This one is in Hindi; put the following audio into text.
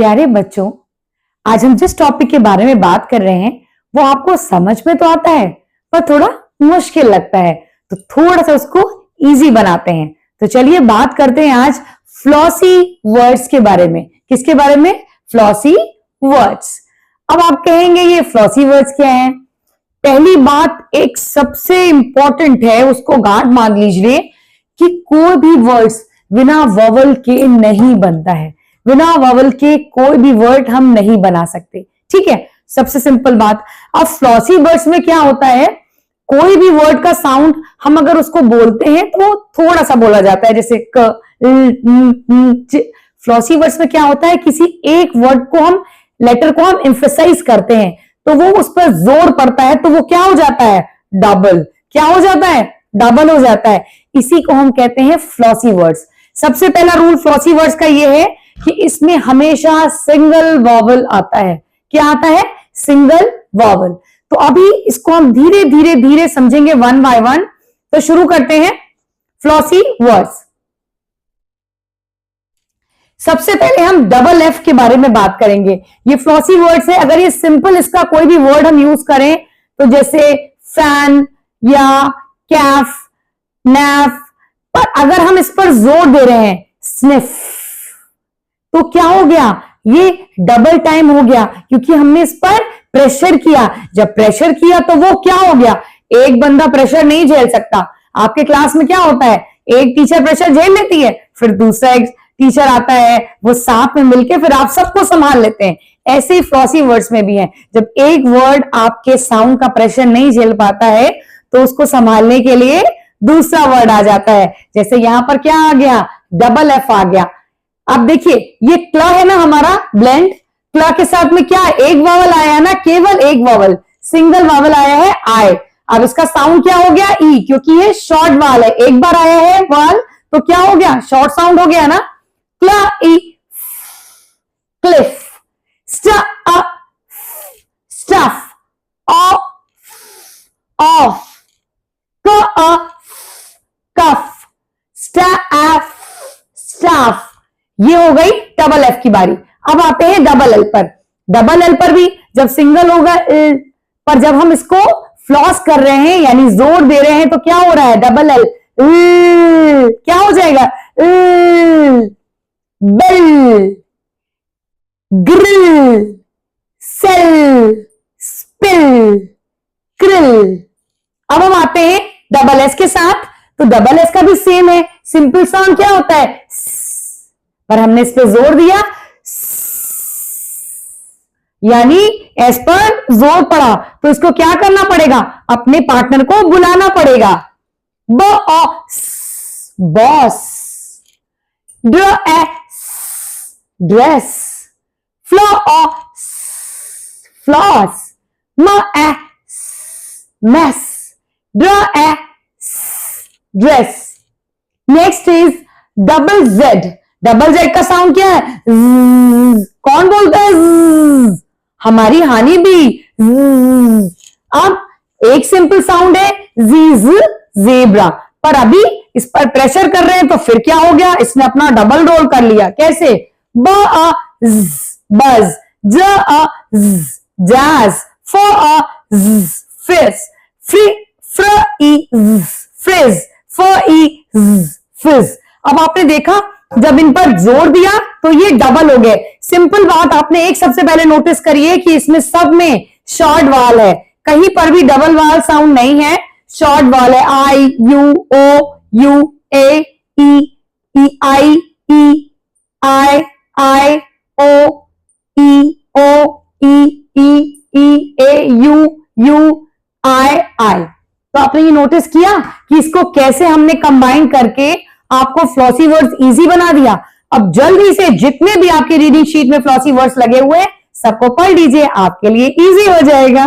प्यारे बच्चों, आज हम जिस टॉपिक के बारे में बात कर रहे हैं वो आपको समझ में तो आता है पर थोड़ा मुश्किल लगता है, तो थोड़ा सा उसको इजी बनाते हैं। तो चलिए बात करते हैं आज फ्लॉसी वर्ड्स के बारे में। किसके बारे में? Flossy words. अब आप कहेंगे ये फ्लॉसी वर्ड्स क्या है? पहली बात एक सबसे इंपॉर्टेंट है, उसको गांठ मान लीजिए कि कोई भी वर्ड्स बिना वॉवल के नहीं बनता है। बिना वॉवल के कोई भी वर्ड हम नहीं बना सकते, ठीक है? सबसे सिंपल बात। अब फ्लॉसी वर्ड्स में क्या होता है, कोई भी वर्ड का साउंड हम अगर उसको बोलते हैं तो थोड़ा सा बोला जाता है, जैसे क। फ्लॉसी वर्ड्स में क्या होता है, किसी एक वर्ड को हम लेटर को हम एम्फसाइज करते हैं तो वो उस पर जोर पड़ता है, तो वो क्या हो जाता है? डबल। क्या हो जाता है? डबल हो जाता है। इसी को हम कहते हैं फ्लॉसी वर्ड्स। सबसे पहला रूल फ्लॉसी वर्ड्स का ये है कि इसमें हमेशा सिंगल वॉवल आता है। क्या आता है? Single vowel. तो अभी इसको हम धीरे धीरे धीरे समझेंगे वन बाय वन। तो शुरू करते हैं फ्लॉसी वर्ड्स। सबसे पहले हम डबल एफ के बारे में बात करेंगे। ये फ्लॉसी वर्ड्स है। अगर ये सिंपल इसका कोई भी वर्ड हम यूज करें तो जैसे फैन या कैफ, नैफ, पर अगर हम इस पर जोर दे रहे हैं स्निफ, तो क्या हो गया? ये डबल टाइम हो गया क्योंकि हमने इस पर प्रेशर किया। जब प्रेशर किया तो वो क्या हो गया? एक बंदा प्रेशर नहीं झेल सकता। आपके क्लास में क्या होता है, एक टीचर प्रेशर झेल लेती है, फिर दूसरा एक टीचर आता है, वो साथ में मिलके फिर आप सबको संभाल लेते हैं। ऐसे ही फ्लॉसी वर्ड्स में भी है। जब एक वर्ड आपके साउंड का प्रेशर नहीं झेल पाता है तो उसको संभालने के लिए दूसरा वर्ड आ जाता है। जैसे यहां पर क्या आ गया? डबल एफ आ गया। अब देखिए ये क्ला है ना हमारा ब्लेंड, क्ला के साथ में क्या एक वॉवल आया है ना, केवल एक वॉवल, सिंगल वॉवल आया है आई। अब इसका साउंड क्या हो गया? ई, क्योंकि ये शॉर्ट वाल है, एक बार आया है वाल तो क्या हो गया? शॉर्ट साउंड हो गया ना। क्ला ई, cliff, stuff, off, cuff, staff. ये हो गई डबल एफ की बारी। अब आते हैं डबल एल पर। डबल एल पर भी जब सिंगल होगा पर जब हम इसको फ्लॉस कर रहे हैं यानी जोर दे रहे हैं तो क्या हो रहा है? डबल एल क्या हो जाएगा? Bell, grill, sell, spill, krill. अब हम आते हैं डबल एस के साथ। तो डबल एस का भी सेम है। सिंपल साउंड क्या होता है? पर हमने इस पे जोर दिया, यानी एस पर जोर पड़ा, तो इसको क्या करना पड़ेगा? अपने पार्टनर को बुलाना पड़ेगा। Boss, dress, floss, mess, dress. Next is double Z. Double Z का साउंड क्या है? कौन बोलता है? हमारी हानि भी। अब एक सिंपल साउंड है ज़ेब्रा, पर अभी इस पर प्रेशर कर रहे हैं तो फिर क्या हो गया? इसने अपना डबल रोल कर लिया। कैसे? बज, जैज, फ्रिज। अब आपने देखा जब इन पर जोर दिया तो ये डबल हो गए। सिंपल बात आपने एक सबसे पहले नोटिस करिए कि इसमें सब में शॉर्ट वाल है, कहीं पर भी डबल वाल साउंड नहीं है, शॉर्ट वाल है। I, U, O, U, A, E, I, I, O, E, A, U, I. तो आपने ये नोटिस किया कि इसको कैसे हमने कंबाइन करके आपको फ्लॉसी वर्ड्स इजी बना दिया। अब जल्दी से जितने भी आपके रीडिंग शीट में फ्लॉसी वर्ड्स लगे हुए हैं सबको पढ़ लीजिए, आपके लिए इजी हो जाएगा।